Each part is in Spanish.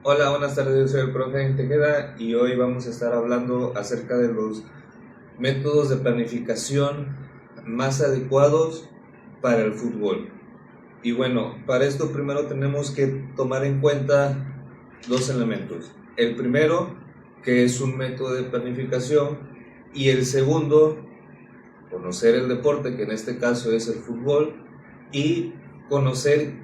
Hola, buenas tardes, yo soy el profe Tejeda y hoy vamos a estar hablando acerca de los métodos de planificación más adecuados para el fútbol. Y bueno, para esto primero tenemos que tomar en cuenta dos elementos. El primero, que es un método de planificación, y el segundo, conocer el deporte, que en este caso es el fútbol, y conocer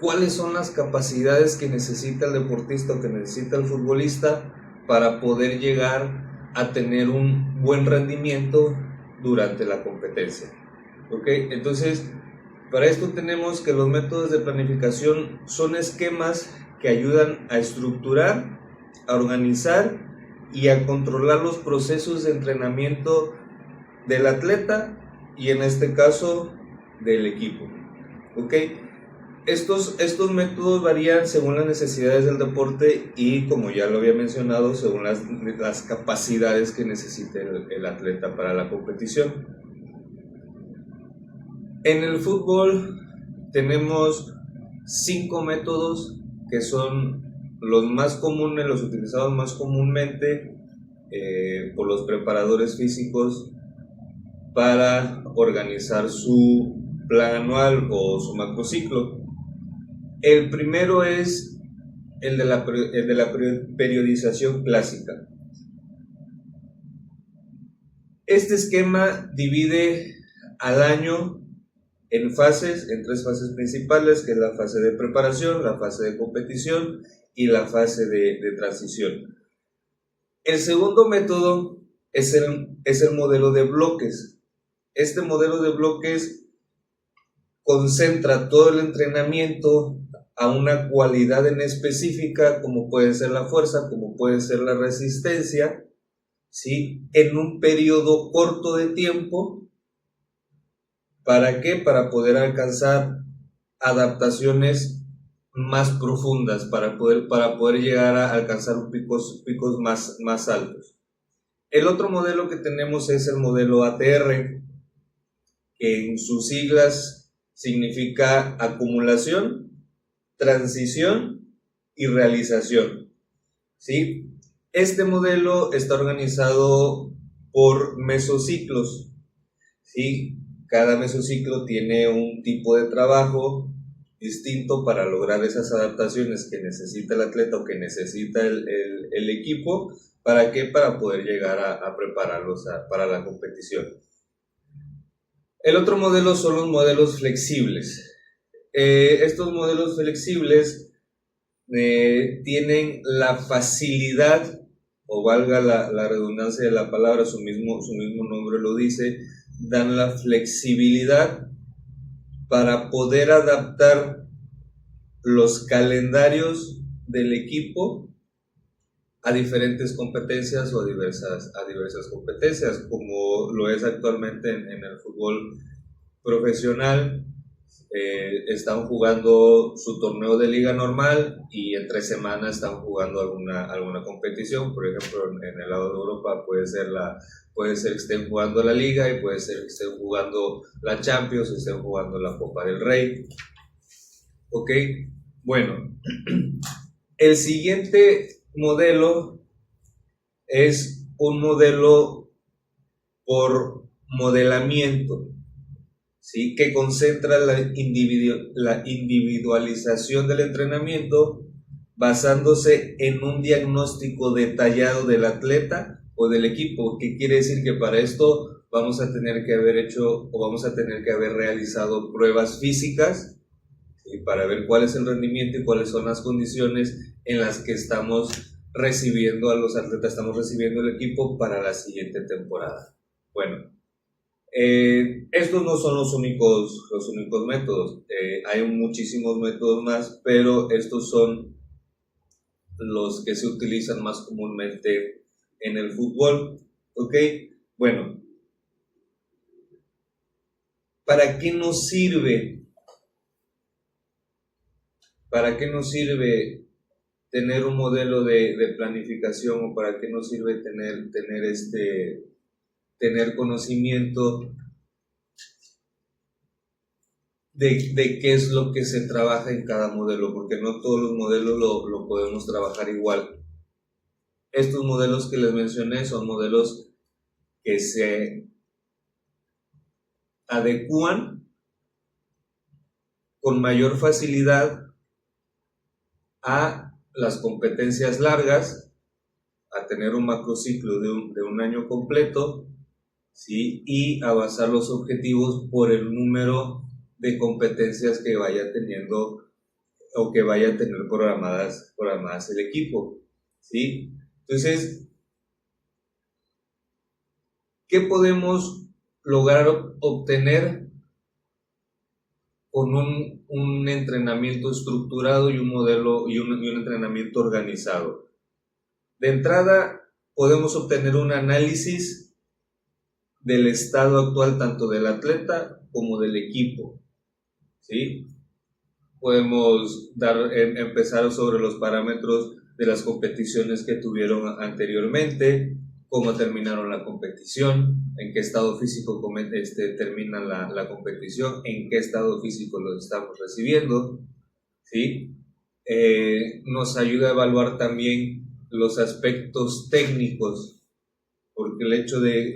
cuáles son las capacidades que necesita el deportista o que necesita el futbolista para poder llegar a tener un buen rendimiento durante la competencia. ¿Ok? Entonces, para esto tenemos que los métodos de planificación son esquemas que ayudan a estructurar, a organizar y a controlar los procesos de entrenamiento del atleta y en este caso del equipo. ¿Ok? Estos métodos varían según las necesidades del deporte y, como ya lo había mencionado, según las capacidades que necesite el atleta para la competición. En el fútbol tenemos 5 métodos que son los más comunes, los utilizados más comúnmente por los preparadores físicos para organizar su plan anual o su macrociclo. El primero es el de la periodización clásica. Este esquema divide al año en fases, en 3 fases principales, que es la fase de preparación, la fase de competición y la fase de transición. El segundo método es el modelo de bloques. Este modelo de bloques concentra todo el entrenamiento a una cualidad en específica, como puede ser la fuerza, como puede ser la resistencia, ¿sí? En un periodo corto de tiempo. ¿Para qué? Para poder alcanzar adaptaciones más profundas, para poder llegar a alcanzar picos más altos. El otro modelo que tenemos es el modelo ATR, que en sus siglas significa acumulación, transición y realización. ¿Sí? Este modelo está organizado por mesociclos. ¿Sí? Cada mesociclo tiene un tipo de trabajo distinto para lograr esas adaptaciones que necesita el atleta o que necesita el equipo. ¿Para qué? Para poder llegar a prepararlos para la competición. El otro modelo son los modelos flexibles. Estos modelos flexibles tienen la facilidad, o valga la redundancia de la palabra, su mismo nombre lo dice, dan la flexibilidad para poder adaptar los calendarios del equipo a diferentes competencias o a diversas competencias, como lo es actualmente en el fútbol profesional. Están jugando su torneo de liga normal y entre semana están jugando alguna competición. Por ejemplo, en el lado de Europa puede ser que estén jugando la liga y puede ser que estén jugando la Champions, estén jugando la Copa del Rey. Ok, bueno, el siguiente modelo es un modelo por modelamiento, ¿sí? Que concentra la individualización del entrenamiento basándose en un diagnóstico detallado del atleta o del equipo. ¿Qué quiere decir? Que para esto vamos a tener que haber hecho o vamos a tener que haber realizado pruebas físicas, ¿sí? Para ver cuál es el rendimiento y cuáles son las condiciones en las que estamos recibiendo a los atletas, estamos recibiendo el equipo para la siguiente temporada. Bueno, estos no son los únicos métodos, hay muchísimos métodos más, pero estos son los que se utilizan más comúnmente en el fútbol. ¿Ok? Bueno, ¿para qué nos sirve? ¿Para qué nos sirve tener un modelo de planificación o para qué nos sirve tener conocimiento de qué es lo que se trabaja en cada modelo, porque no todos los modelos lo podemos trabajar igual. Estos modelos que les mencioné son modelos que se adecúan con mayor facilidad a las competencias largas, a tener un macrociclo de un año completo, ¿sí? Y a basar los objetivos por el número de competencias que vaya teniendo o que vaya a tener programadas el equipo, ¿sí? Entonces, ¿qué podemos lograr obtener con un entrenamiento estructurado y un modelo y un entrenamiento organizado? De entrada, podemos obtener un análisis del estado actual tanto del atleta como del equipo, ¿sí? Podemos empezar sobre los parámetros de las competiciones que tuvieron anteriormente, cómo terminaron la competición, en qué estado físico termina la competición, en qué estado físico lo estamos recibiendo, ¿sí? Nos ayuda a evaluar también los aspectos técnicos, porque el hecho de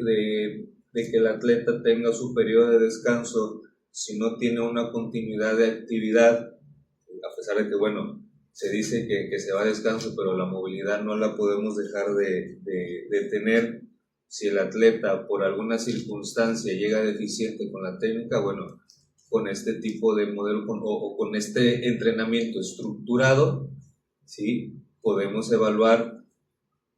que el atleta tenga su periodo de descanso, si no tiene una continuidad de actividad, a pesar de que, bueno, se dice que se va a descanso, pero la movilidad no la podemos dejar de tener. Si el atleta por alguna circunstancia llega deficiente con la técnica, bueno, con este tipo de modelo o con este entrenamiento estructurado, ¿sí? Podemos evaluar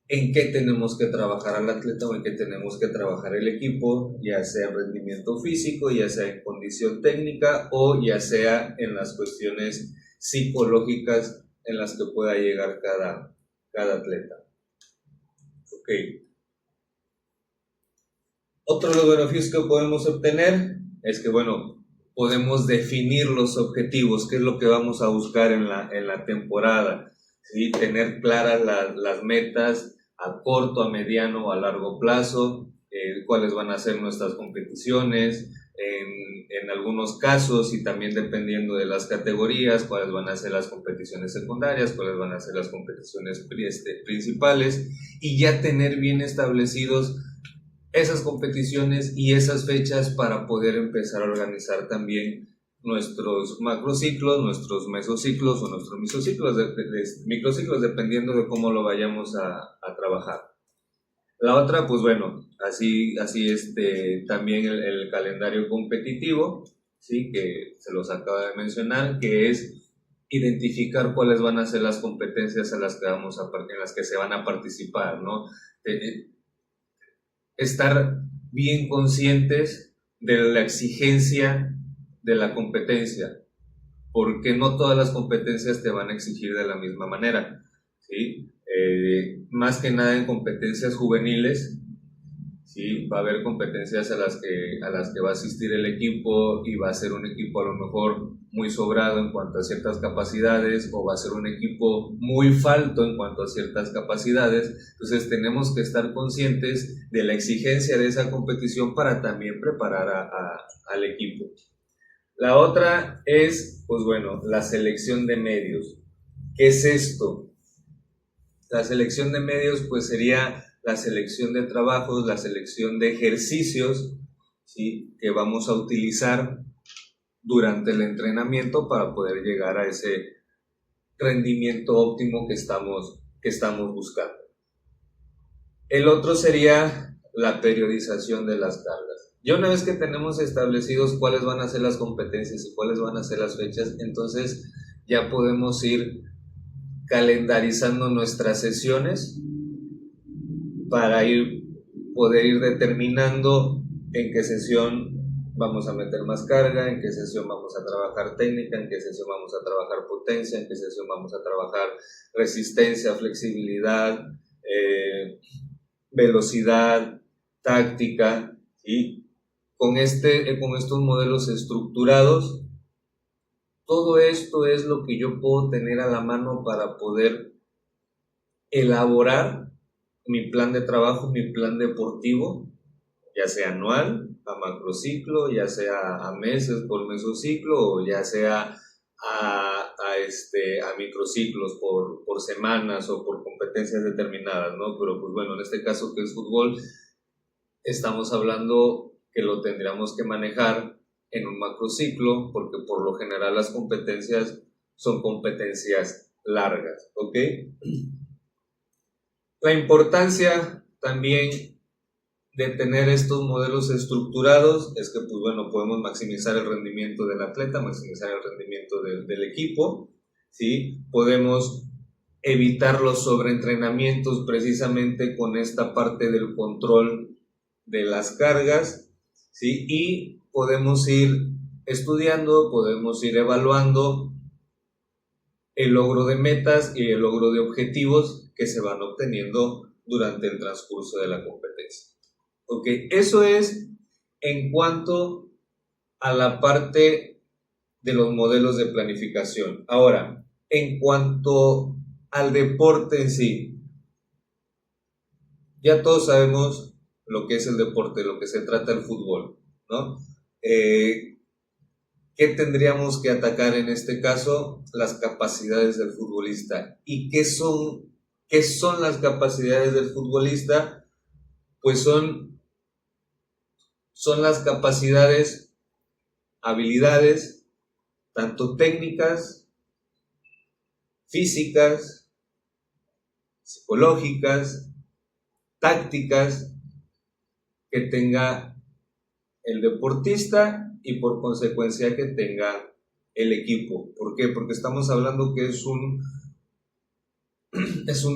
en qué tenemos que trabajar al atleta o en qué tenemos que trabajar el equipo, ya sea en rendimiento físico, ya sea en condición técnica o ya sea en las cuestiones psicológicas en las que pueda llegar cada atleta. Ok. Otro de los beneficios que podemos obtener es que, bueno, podemos definir los objetivos, qué es lo que vamos a buscar en la temporada, ¿sí? Tener claras las metas a corto, a mediano o a largo plazo, cuáles van a ser nuestras competiciones, en algunos casos y también dependiendo de las categorías, cuáles van a ser las competiciones secundarias, cuáles van a ser las competiciones principales, y ya tener bien establecidos esas competiciones y esas fechas para poder empezar a organizar también nuestros macrociclos, nuestros mesociclos o nuestros microciclos, dependiendo de cómo lo vayamos a trabajar. La otra, pues bueno, así también el calendario competitivo, ¿sí? Que se los acabo de mencionar, que es identificar cuáles van a ser las competencias en las que se van a participar, ¿no? Estar bien conscientes de la exigencia de la competencia, porque no todas las competencias te van a exigir de la misma manera, ¿sí? Más que nada en competencias juveniles, ¿sí? Va a haber competencias a las que va a asistir el equipo y va a ser un equipo a lo mejor muy sobrado en cuanto a ciertas capacidades o va a ser un equipo muy falto en cuanto a ciertas capacidades. Entonces tenemos que estar conscientes de la exigencia de esa competición para también preparar al equipo. La otra es, pues bueno, la selección de medios. ¿Qué es esto? La selección de medios pues sería la selección de trabajos, la selección de ejercicios, ¿sí? Que vamos a utilizar durante el entrenamiento para poder llegar a ese rendimiento óptimo que estamos buscando. El otro sería la periodización de las cargas. Ya una vez que tenemos establecidos cuáles van a ser las competencias y cuáles van a ser las fechas, entonces ya podemos ir calendarizando nuestras sesiones para poder ir determinando en qué sesión vamos a meter más carga, en qué sesión vamos a trabajar técnica, en qué sesión vamos a trabajar potencia, en qué sesión vamos a trabajar resistencia, flexibilidad, velocidad, táctica, y con estos modelos estructurados, todo esto es lo que yo puedo tener a la mano para poder elaborar mi plan de trabajo, mi plan deportivo, ya sea anual, a macrociclo, ya sea a meses por mesociclo, o ya sea a microciclos por semanas o por competencias determinadas, ¿no? Pero pues bueno, en este caso que es fútbol, estamos hablando que lo tendríamos que manejar en un macrociclo, porque por lo general las competencias son competencias largas, ¿ok? La importancia también de tener estos modelos estructurados es que, pues bueno, podemos maximizar el rendimiento del atleta, maximizar el rendimiento del equipo, ¿sí? Podemos evitar los sobreentrenamientos precisamente con esta parte del control de las cargas, ¿sí? Y podemos ir estudiando, podemos ir evaluando el logro de metas y el logro de objetivos que se van obteniendo durante el transcurso de la competencia. Ok, eso es en cuanto a la parte de los modelos de planificación. Ahora, en cuanto al deporte en sí, ya todos sabemos lo que es el deporte, lo que se trata el fútbol, ¿no? ¿Qué tendríamos que atacar en este caso? Las capacidades del futbolista. ¿Y qué son las capacidades del futbolista? Pues son las capacidades, habilidades, tanto técnicas, físicas, psicológicas, tácticas, que tenga el deportista y por consecuencia que tenga el equipo. ¿Por qué? Porque estamos hablando que es un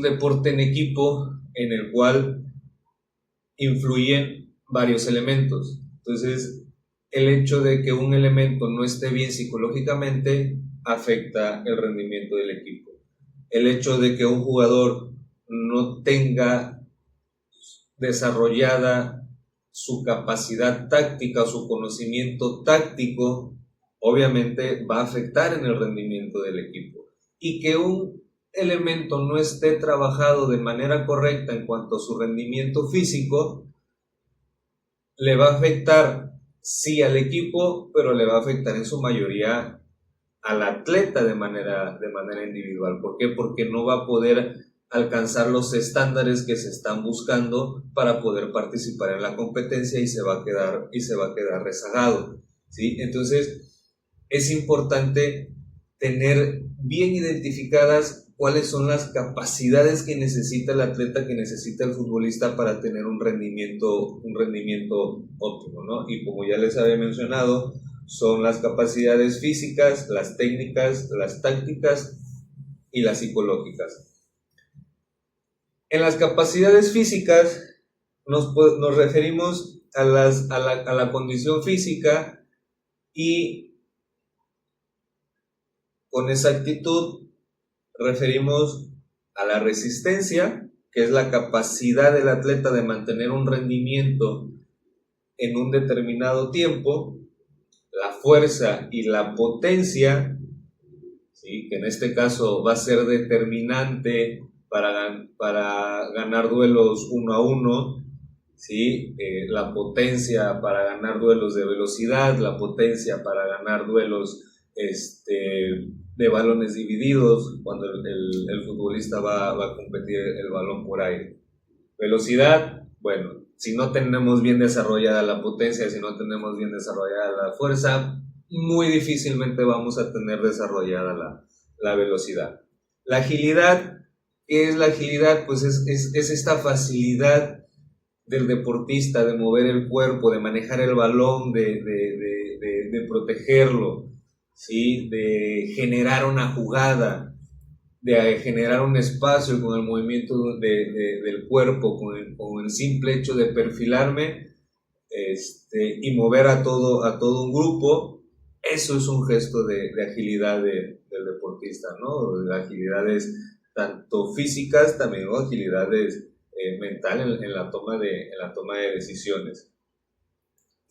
deporte en equipo en el cual influyen varios elementos. Entonces, el hecho de que un elemento no esté bien psicológicamente afecta el rendimiento del equipo. El hecho de que un jugador no tenga desarrollada su capacidad táctica o su conocimiento táctico, obviamente va a afectar en el rendimiento del equipo. Y que un elemento no esté trabajado de manera correcta en cuanto a su rendimiento físico, le va a afectar sí al equipo, pero le va a afectar en su mayoría al atleta de manera individual. ¿Por qué? Porque no va a poder alcanzar los estándares que se están buscando para poder participar en la competencia y se va a quedar rezagado, ¿sí? Entonces es importante tener bien identificadas cuáles son las capacidades que necesita el atleta, que necesita el futbolista para tener un rendimiento óptimo, ¿no? Y como ya les había mencionado, son las capacidades físicas, las técnicas, las tácticas y las psicológicas. En las capacidades físicas nos referimos a la condición física, y con exactitud referimos a la resistencia, que es la capacidad del atleta de mantener un rendimiento en un determinado tiempo, la fuerza y la potencia, ¿sí? Que en este caso va a ser determinante para ganar duelos 1 a 1, ¿sí? La potencia para ganar duelos de velocidad, la potencia para ganar duelos de balones divididos, cuando el futbolista va a competir el balón por aire. Velocidad, bueno, si no tenemos bien desarrollada la potencia, si no tenemos bien desarrollada la fuerza, muy difícilmente vamos a tener desarrollada la velocidad. La agilidad, ¿qué es la agilidad? Pues es esta facilidad del deportista de mover el cuerpo, de manejar el balón, de protegerlo, ¿sí? De generar una jugada, de generar un espacio con el movimiento del cuerpo, con el simple hecho de perfilarme y mover a todo un grupo. Eso es un gesto de agilidad del deportista, ¿no? De agilidades tanto físicas, también, ¿no? Agilidades mental en la toma de decisiones.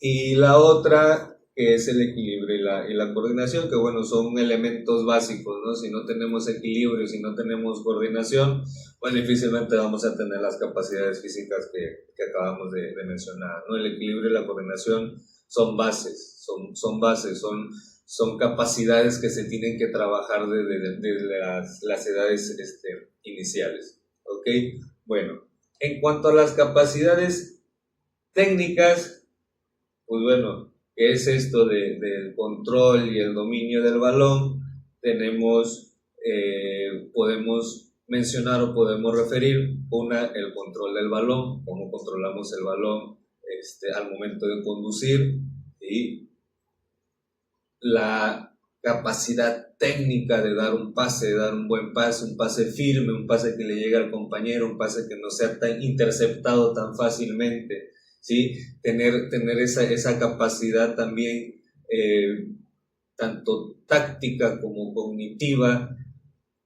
Y la otra, que es el equilibrio y la coordinación, que bueno, son elementos básicos, ¿no? Si no tenemos equilibrio, si no tenemos coordinación, pues difícilmente vamos a tener las capacidades físicas que acabamos de mencionar, ¿no? El equilibrio y la coordinación son bases, son capacidades que se tienen que trabajar desde las edades iniciales, ¿ok? Bueno, en cuanto a las capacidades técnicas, pues bueno, ¿qué es esto del control y el dominio del balón? Podemos mencionar o podemos referir el control del balón, cómo controlamos el balón al momento de conducir, y la capacidad técnica de dar un pase, de dar un buen pase, un pase firme, un pase que le llegue al compañero, un pase que no sea tan interceptado tan fácilmente, ¿sí? Tener esa capacidad también, tanto táctica como cognitiva,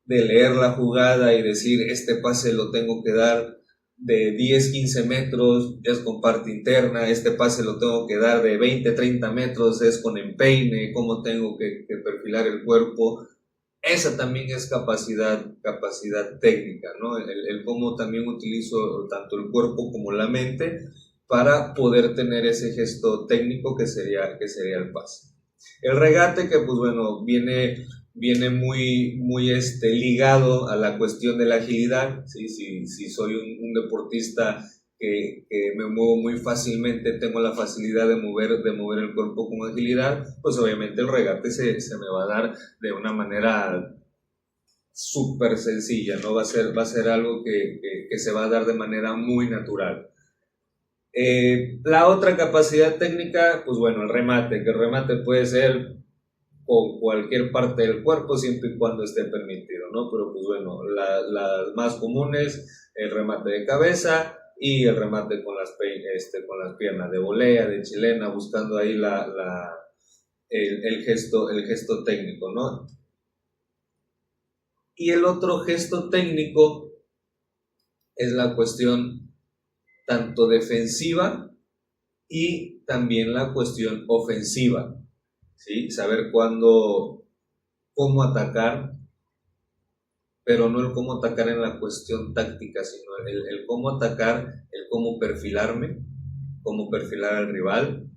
de leer la jugada y decir, este pase lo tengo que dar de 10, 15 metros, es con parte interna, este pase lo tengo que dar de 20, 30 metros, es con empeine, cómo tengo que perfilar el cuerpo. Esa también es capacidad técnica, ¿no? El cómo también utilizo tanto el cuerpo como la mente para poder tener ese gesto técnico que sería el pase. El regate, que pues bueno, viene muy ligado a la cuestión de la agilidad, ¿sí? Si soy un deportista que me muevo muy fácilmente, tengo la facilidad de mover el cuerpo con agilidad, pues obviamente el regate se me va a dar de una manera súper sencilla, ¿no? Va a ser algo que se va a dar de manera muy natural. La otra capacidad técnica, pues bueno, el remate, que el remate puede ser con cualquier parte del cuerpo siempre y cuando esté permitido, ¿no? Pero pues bueno, las más comunes, el remate de cabeza y el remate con las piernas, de volea, de chilena, buscando ahí el gesto técnico, ¿no? Y el otro gesto técnico es la cuestión tanto defensiva y también la cuestión ofensiva, ¿sí? Saber cómo atacar, pero no el cómo atacar en la cuestión táctica, sino el cómo atacar, el cómo perfilarme, cómo perfilar al rival,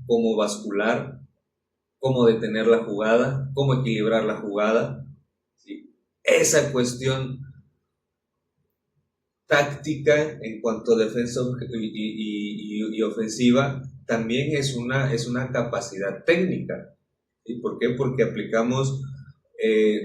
cómo bascular, cómo detener la jugada, cómo equilibrar la jugada, ¿sí? Esa cuestión táctica en cuanto a defensa y ofensiva también es una capacidad técnica. ¿Sí? ¿Por qué? Porque aplicamos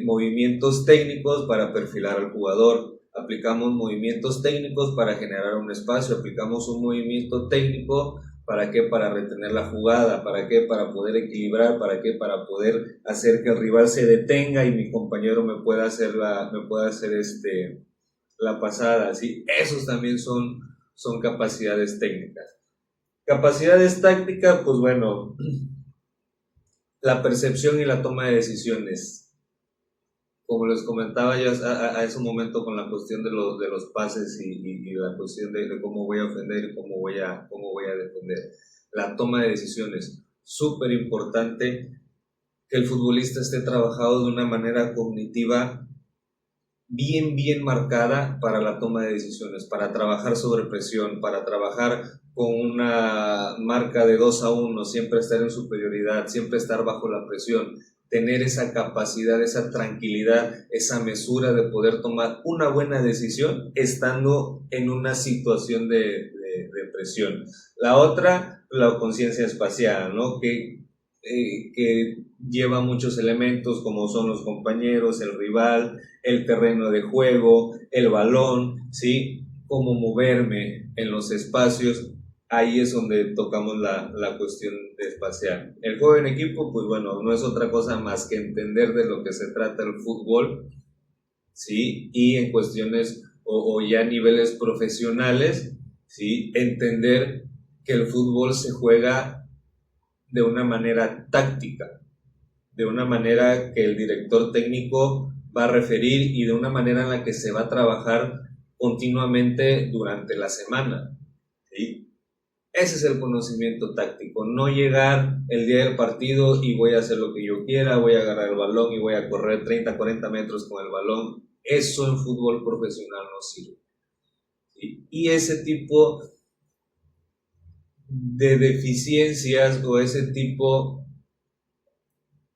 movimientos técnicos para perfilar al jugador, aplicamos movimientos técnicos para generar un espacio, aplicamos un movimiento técnico ¿para qué? Para retener la jugada, ¿para qué? Para poder equilibrar, ¿para qué? Para poder hacer que el rival se detenga y mi compañero me pueda hacer la pasada, ¿sí? Esos también son capacidades técnicas. Capacidades tácticas, pues bueno, la percepción y la toma de decisiones. Como les comentaba ya a ese momento con la cuestión de los pases y la cuestión de cómo voy a ofender y cómo voy a defender. La toma de decisiones, súper importante que el futbolista esté trabajado de una manera cognitiva bien marcada para la toma de decisiones, para trabajar sobre presión, para trabajar con una marca de 2-1, siempre estar en superioridad, siempre estar bajo la presión, tener esa capacidad, esa tranquilidad, esa mesura de poder tomar una buena decisión estando en una situación de presión. La otra, la conciencia espacial, ¿no? Que lleva muchos elementos como son los compañeros, el rival, el terreno de juego, el balón, ¿sí? Cómo moverme en los espacios. Ahí es donde tocamos la cuestión espacial. El juego en equipo, pues bueno, no es otra cosa más que entender de lo que se trata el fútbol, ¿sí? Y en cuestiones o ya niveles profesionales, ¿sí? Entender que el fútbol se juega de una manera táctica, de una manera que el director técnico va a referir y de una manera en la que se va a trabajar continuamente durante la semana, ¿sí? Ese es el conocimiento táctico, no llegar el día del partido y voy a hacer lo que yo quiera, voy a agarrar el balón y voy a correr 30, 40 metros con el balón. Eso en fútbol profesional no sirve. ¿Sí? Y ese tipo de deficiencias o ese tipo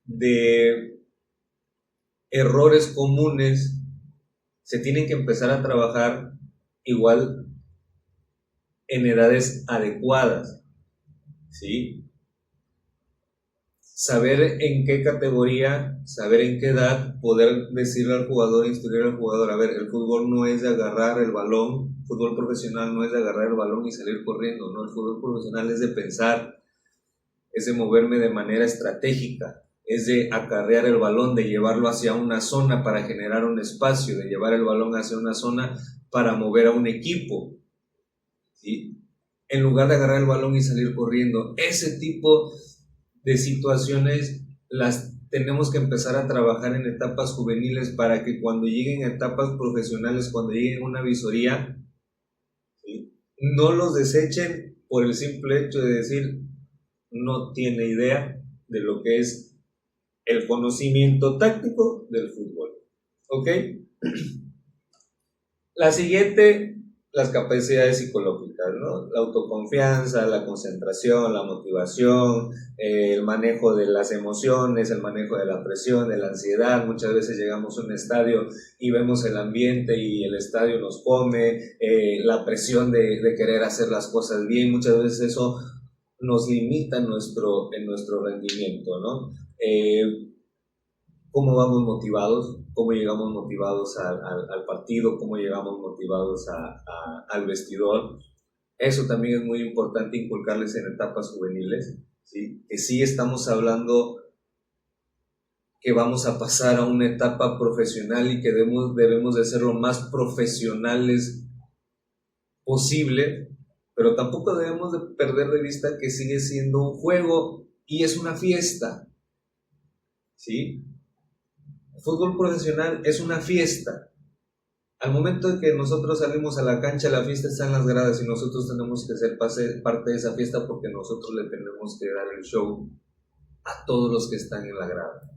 de errores comunes se tienen que empezar a trabajar igual en edades adecuadas, ¿sí? Saber en qué categoría, saber en qué edad, poder decirle al jugador, instruir al jugador, a ver, el fútbol no es de agarrar el balón, el fútbol profesional no es de agarrar el balón y salir corriendo, no, el fútbol profesional es de pensar, es de moverme de manera estratégica, es de acarrear el balón, de llevarlo hacia una zona para generar un espacio, de llevar el balón hacia una zona para mover a un equipo, ¿sí? En lugar de agarrar el balón y salir corriendo. Ese tipo de situaciones las tenemos que empezar a trabajar en etapas juveniles para que cuando lleguen a etapas profesionales, cuando lleguen a una visoría, ¿sí?, no los desechen por el simple hecho de decir no tiene idea de lo que es el conocimiento táctico del fútbol. ¿Ok? La siguiente, las capacidades psicológicas, ¿no? La autoconfianza, la concentración, la motivación, el manejo de las emociones, el manejo de la presión, de la ansiedad. Muchas veces llegamos a un estadio y vemos el ambiente y el estadio nos come, la presión de querer hacer las cosas bien. Muchas veces eso nos limita en nuestro rendimiento, ¿no? ¿Cómo vamos motivados? ¿Cómo llegamos motivados al partido? ¿Cómo llegamos motivados al vestidor? Eso también es muy importante inculcarles en etapas juveniles, ¿sí? Que sí estamos hablando que vamos a pasar a una etapa profesional y que debemos de ser lo más profesionales posible, pero tampoco debemos de perder de vista que sigue siendo un juego y es una fiesta, ¿sí? El fútbol profesional es una fiesta. Al momento de que nosotros salimos a la cancha, la fiesta está en las gradas y nosotros tenemos que ser parte de esa fiesta porque nosotros le tenemos que dar el show a todos los que están en la grada.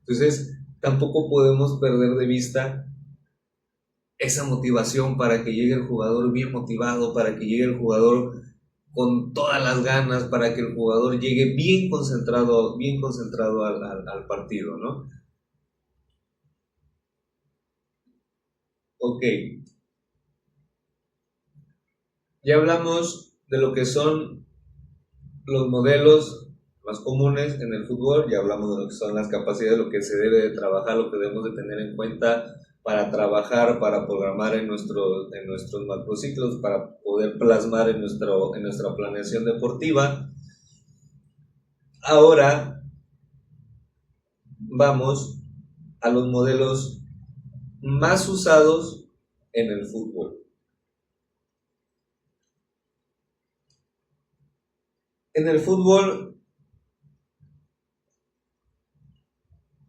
Entonces, tampoco podemos perder de vista esa motivación para que llegue el jugador bien motivado, para que llegue el jugador con todas las ganas, para que el jugador llegue bien concentrado al partido, ¿no? Ok, ya hablamos de lo que son los modelos más comunes en el fútbol, ya hablamos de lo que son las capacidades, lo que se debe de trabajar, lo que debemos de tener en cuenta para trabajar, para programar en nuestros macrociclos, para poder plasmar en nuestra planeación deportiva. Ahora vamos a los modelos más usados en el fútbol. En el fútbol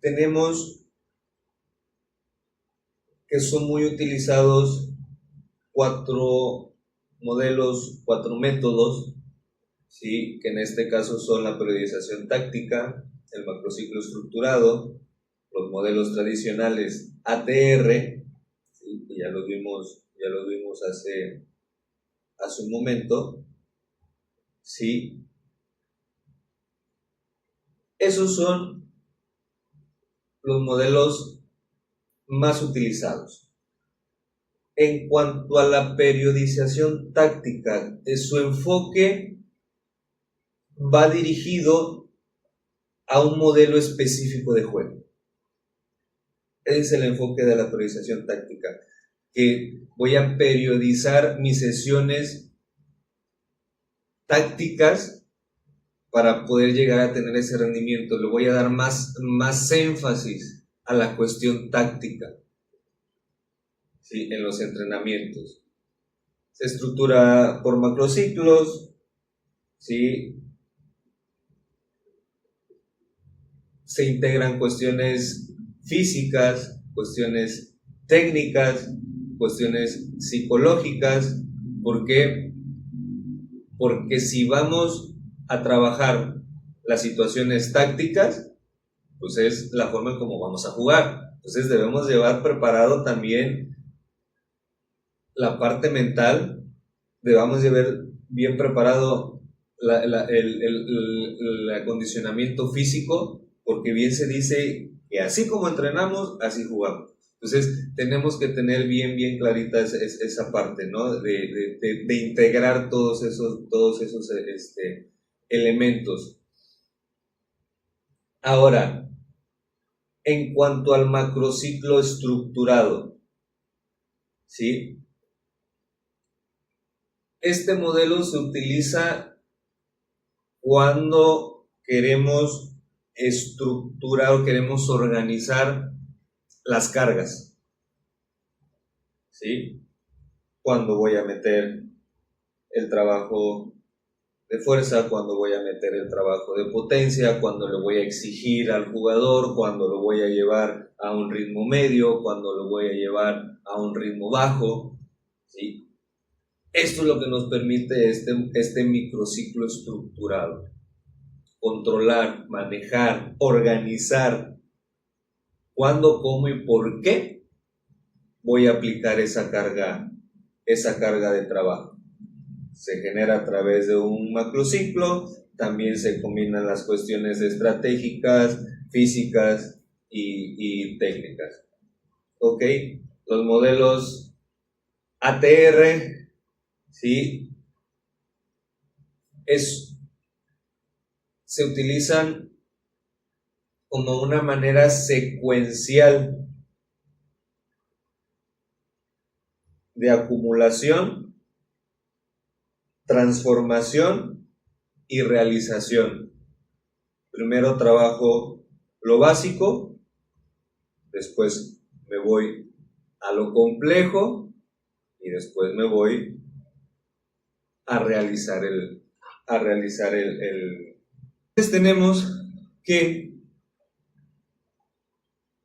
tenemos que son muy utilizados 4 modelos, 4 métodos, ¿sí? Que en este caso son la periodización táctica, el macrociclo estructurado, los modelos tradicionales ATR, ¿sí? Que ya los vimos hace un momento, ¿sí? Esos son los modelos más utilizados. En cuanto a la periodización táctica, su enfoque va dirigido a un modelo específico de juego. Ese es el enfoque de la periodización táctica, que voy a periodizar mis sesiones tácticas para poder llegar a tener ese rendimiento. Le voy a dar más énfasis a la cuestión táctica, ¿sí?, en los entrenamientos. Se estructura por macrociclos, ¿sí? Se integran cuestiones físicas, cuestiones técnicas, cuestiones psicológicas. ¿Por qué? porque si vamos a trabajar las situaciones tácticas, pues es la forma en cómo vamos a jugar. Entonces debemos llevar preparado también la parte mental, debemos llevar bien preparado el acondicionamiento físico, porque bien se dice que así como entrenamos, así jugamos. Entonces tenemos que tener bien clarita esa parte, ¿no? De integrar todos esos elementos. Ahora, en cuanto al macrociclo estructurado, ¿sí? Este modelo se utiliza cuando queremos estructurar o queremos organizar las cargas, ¿sí? Cuando voy a meter el trabajo de fuerza, cuando voy a meter el trabajo de potencia, cuando le voy a exigir al jugador, cuando lo voy a llevar a un ritmo medio, cuando lo voy a llevar a un ritmo bajo, ¿sí? Esto es lo que nos permite este microciclo estructurado. Controlar, manejar, organizar cuándo, cómo y por qué voy a aplicar esa carga de trabajo. Se genera a través de un macrociclo, también se combinan las cuestiones estratégicas, físicas y técnicas. ¿Ok? Los modelos ATR, ¿sí? Se utilizan como una manera secuencial de acumulación, transformación y realización. Primero trabajo lo básico, después me voy a lo complejo y después me voy a realizar Entonces tenemos que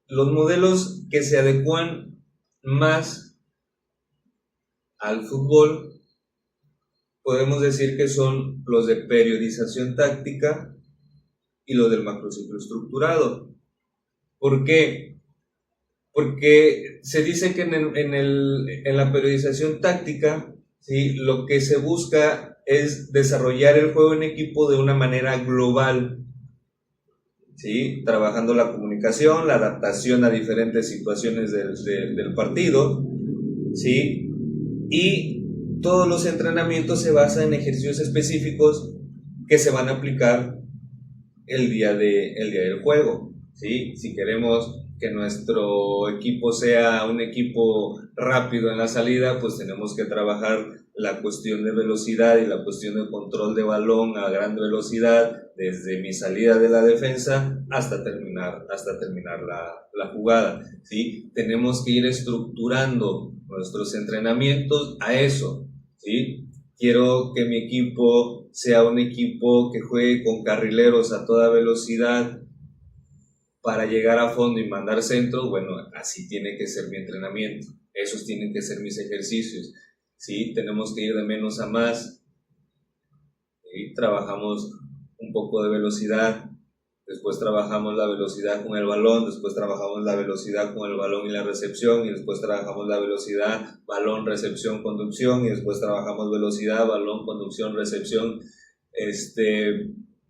los modelos que se adecuan más al fútbol, podemos decir que son los de periodización táctica y los del macrociclo estructurado. ¿Por qué? Porque se dice que en la periodización táctica, ¿sí?, lo que se busca es desarrollar el juego en equipo de una manera global, ¿sí?, trabajando la comunicación, la adaptación a diferentes situaciones del partido, ¿sí?, y todos los entrenamientos se basan en ejercicios específicos que se van a aplicar el día del juego, ¿sí? Si queremos que nuestro equipo sea un equipo rápido en la salida, pues tenemos que trabajar la cuestión de velocidad y la cuestión de control de balón a gran velocidad desde mi salida de la defensa hasta terminar la jugada, ¿sí? Tenemos que ir estructurando nuestros entrenamientos a eso, ¿sí? Quiero que mi equipo sea un equipo que juegue con carrileros a toda velocidad para llegar a fondo y mandar centros. Bueno, así tiene que ser mi entrenamiento. Esos tienen que ser mis ejercicios, ¿sí? Tenemos que ir de menos a más. ¿Sí? Trabajamos un poco de velocidad, después trabajamos la velocidad con el balón, después trabajamos la velocidad con el balón y la recepción, y después trabajamos la velocidad, balón, recepción, conducción, y después trabajamos velocidad, balón, conducción, recepción,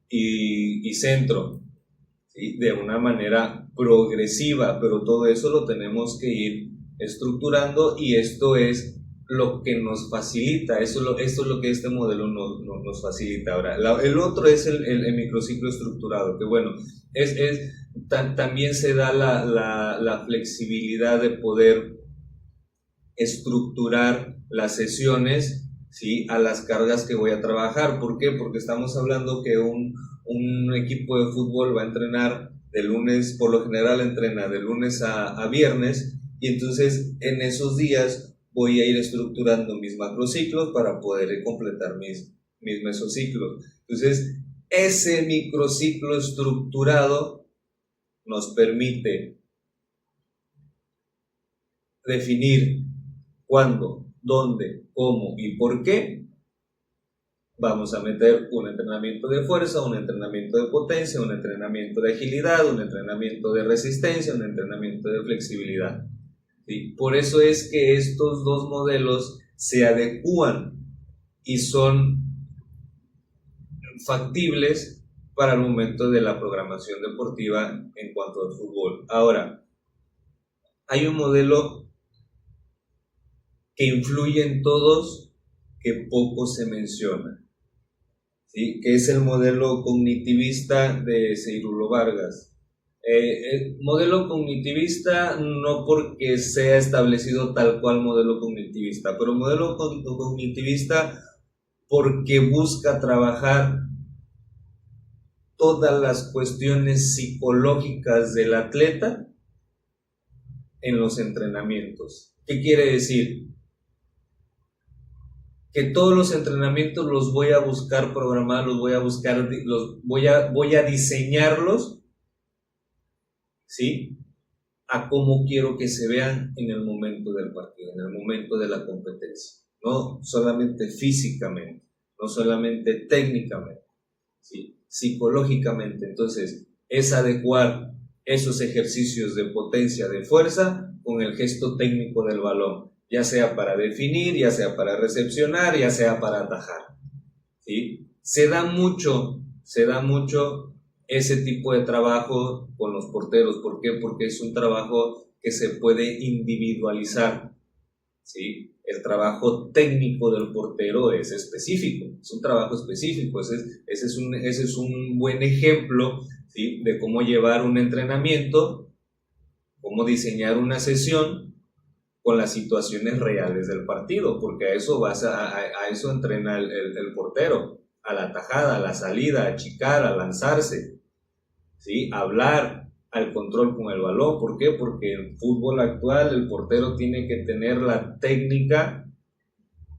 y centro, ¿sí?, de una manera progresiva, pero todo eso lo tenemos que ir estructurando, y esto es lo que nos facilita, esto es lo que este modelo nos facilita. Ahora, el otro es el microciclo estructurado, que bueno, también se da la flexibilidad de poder estructurar las sesiones, ¿sí?, a las cargas que voy a trabajar. ¿Por qué? Porque estamos hablando que un equipo de fútbol va a entrenar de lunes, por lo general entrena de lunes a viernes, y entonces en esos días voy a ir estructurando mis macrociclos para poder completar mis mesociclos. Entonces, ese microciclo estructurado nos permite definir cuándo, dónde, cómo y por qué Vamos a meter un entrenamiento de fuerza, un entrenamiento de potencia, un entrenamiento de agilidad, un entrenamiento de resistencia, un entrenamiento de flexibilidad. ¿Sí? Por eso es que estos dos modelos se adecúan y son factibles para el momento de la programación deportiva en cuanto al fútbol. Ahora, hay un modelo que influye en todos que poco se menciona, ¿sí? Que es el modelo cognitivista de Seirulo Vargas. El modelo cognitivista no porque sea establecido tal cual modelo cognitivista, pero modelo cognitivista porque busca trabajar todas las cuestiones psicológicas del atleta en los entrenamientos. ¿Qué quiere decir? Que todos los entrenamientos los voy a buscar programar, voy a diseñarlos, ¿sí? A cómo quiero que se vean en el momento del partido, en el momento de la competencia. No solamente físicamente, no solamente técnicamente, ¿sí? Psicológicamente. Entonces, es adecuar esos ejercicios de potencia, de fuerza, con el gesto técnico del balón, ya sea para definir, ya sea para recepcionar, ya sea para atajar, ¿sí? Se da mucho ese tipo de trabajo con los porteros. ¿Por qué? Porque es un trabajo que se puede individualizar, ¿sí? El trabajo técnico del portero es específico, es un trabajo específico. Ese es un buen ejemplo, ¿sí? De cómo llevar un entrenamiento, cómo diseñar una sesión con las situaciones reales del partido, porque a eso entrena el portero, a la tajada, a la salida, a achicar, a lanzarse, ¿sí? A hablar, al control con el balón. ¿Por qué? Porque en fútbol actual el portero tiene que tener la técnica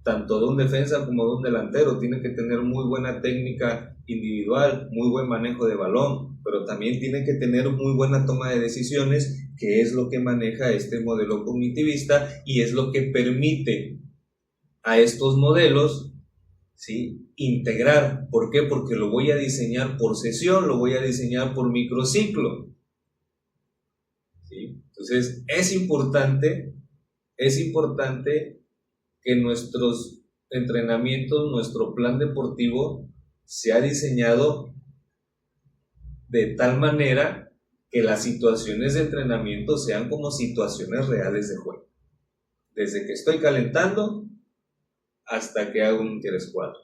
tanto de un defensa como de un delantero, tiene que tener muy buena técnica individual, muy buen manejo de balón, pero también tiene que tener muy buena toma de decisiones, que es lo que maneja este modelo cognitivista y es lo que permite a estos modelos, ¿sí? Integrar. ¿Por qué? Porque lo voy a diseñar por sesión, lo voy a diseñar por microciclo, ¿sí? Entonces es importante que nuestros entrenamientos, nuestro plan deportivo se ha diseñado de tal manera que las situaciones de entrenamiento sean como situaciones reales de juego. Desde que estoy calentando hasta que hago un interescuadro.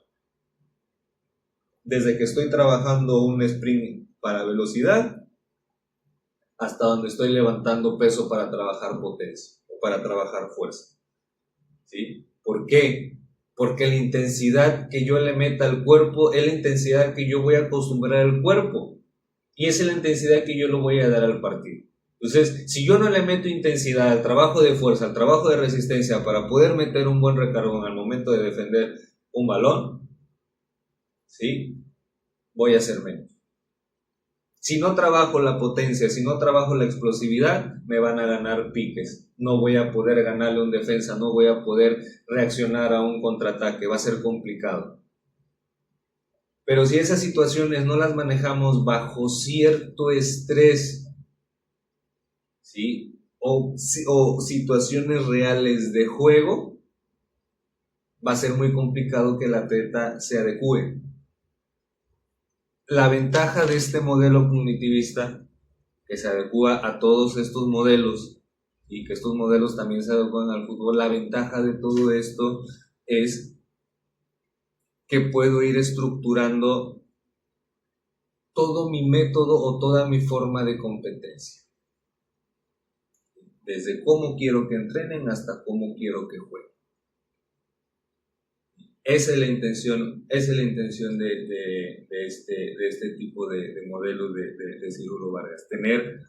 Desde que estoy trabajando un sprint para velocidad hasta donde estoy levantando peso para trabajar potencia o para trabajar fuerza, ¿sí? ¿Por qué? Porque la intensidad que yo le meta al cuerpo es la intensidad que yo voy a acostumbrar al cuerpo y esa es la intensidad que yo le voy a dar al partido. Entonces, si yo no le meto intensidad al trabajo de fuerza, al trabajo de resistencia para poder meter un buen recargón al momento de defender un balón, ¿sí? Voy a hacer menos. Si no trabajo la potencia, si no trabajo la explosividad, me van a ganar piques. No voy a poder ganarle a un defensa, no voy a poder reaccionar a un contraataque, va a ser complicado. Pero si esas situaciones no las manejamos bajo cierto estrés, ¿sí? O situaciones reales de juego, va a ser muy complicado que el atleta se adecue. La ventaja de este modelo cognitivista, que se adecua a todos estos modelos y que estos modelos también se adecuan al fútbol, la ventaja de todo esto es que puedo ir estructurando todo mi método o toda mi forma de competencia. Desde cómo quiero que entrenen hasta cómo quiero que jueguen. Esa es la intención de este tipo de modelos de Seirulo Vargas, tener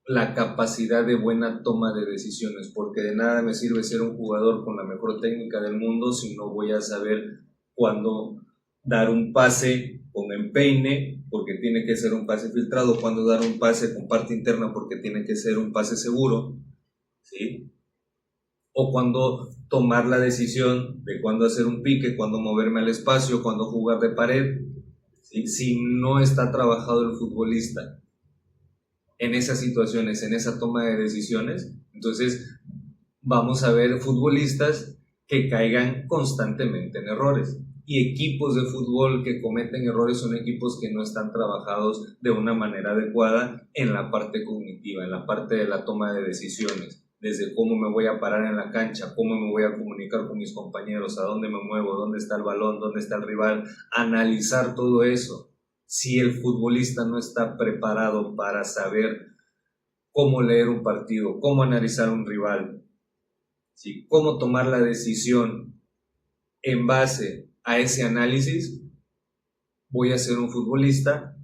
la capacidad de buena toma de decisiones, porque de nada me sirve ser un jugador con la mejor técnica del mundo si no voy a saber cuándo dar un pase con empeine, porque tiene que ser un pase filtrado, cuándo dar un pase con parte interna, porque tiene que ser un pase seguro, ¿sí? o cuándo tomar la decisión de cuándo hacer un pique, cuándo moverme al espacio, cuándo jugar de pared, ¿sí? Si no está trabajado el futbolista en esas situaciones, en esa toma de decisiones, entonces vamos a ver futbolistas que caigan constantemente en errores. Y equipos de fútbol que cometen errores son equipos que no están trabajados de una manera adecuada en la parte cognitiva, en la parte de la toma de decisiones, desde cómo me voy a parar en la cancha, cómo me voy a comunicar con mis compañeros, a dónde me muevo, dónde está el balón, dónde está el rival, analizar todo eso. Si el futbolista no está preparado para saber cómo leer un partido, cómo analizar un rival, ¿sí? Cómo tomar la decisión en base a ese análisis, voy a ser un futbolista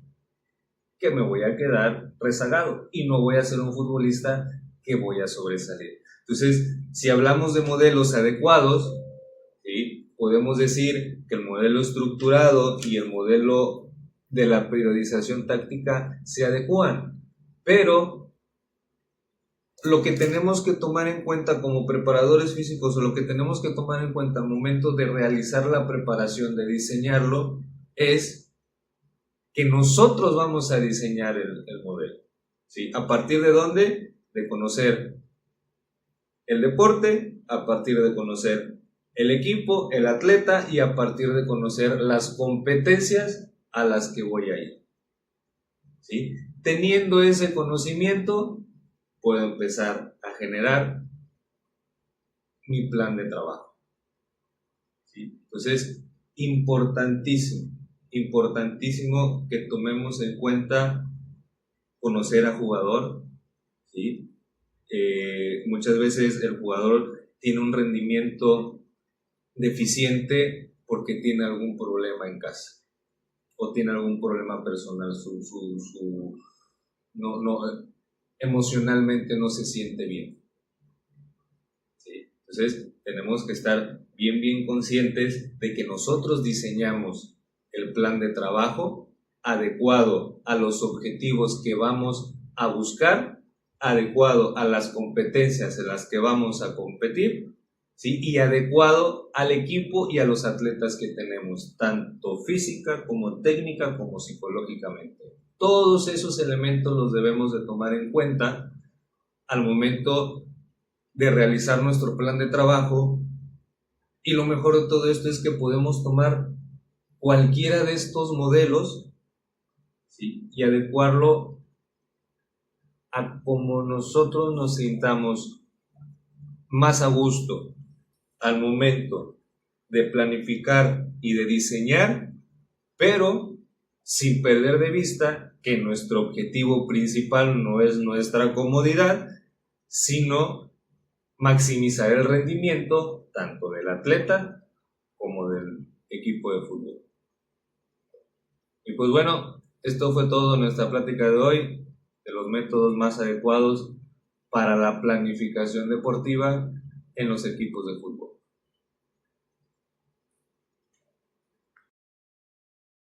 que me voy a quedar rezagado y no voy a ser un futbolista que voy a sobresalir. Entonces, si hablamos de modelos adecuados, ¿sí? Podemos decir que el modelo estructurado y el modelo de la periodización táctica se adecúan, pero lo que tenemos que tomar en cuenta como preparadores físicos, o lo que tenemos que tomar en cuenta al momento de realizar la preparación, de diseñarlo, es que nosotros vamos a diseñar el modelo, ¿sí? ¿A partir de dónde? De conocer el deporte, a partir de conocer el equipo, el atleta, y a partir de conocer las competencias a las que voy a ir, ¿sí? Teniendo ese conocimiento, puedo empezar a generar mi plan de trabajo, ¿sí? Entonces, importantísimo que tomemos en cuenta conocer al jugador, ¿sí? Muchas veces el jugador tiene un rendimiento deficiente porque tiene algún problema en casa o tiene algún problema personal, emocionalmente no se siente bien, ¿sí? Entonces tenemos que estar bien conscientes de que nosotros diseñamos el plan de trabajo adecuado a los objetivos que vamos a buscar, adecuado a las competencias en las que vamos a competir, ¿sí? Y adecuado al equipo y a los atletas que tenemos, tanto física como técnica como psicológicamente. Todos esos elementos los debemos de tomar en cuenta al momento de realizar nuestro plan de trabajo, y lo mejor de todo esto es que podemos tomar cualquiera de estos modelos, ¿sí? Y adecuarlo a como nosotros nos sintamos más a gusto al momento de planificar y de diseñar, pero sin perder de vista que nuestro objetivo principal no es nuestra comodidad, sino maximizar el rendimiento tanto del atleta como del equipo de fútbol. Y pues bueno, esto fue todo en nuestra plática de hoy, de los métodos más adecuados para la planificación deportiva en los equipos de fútbol.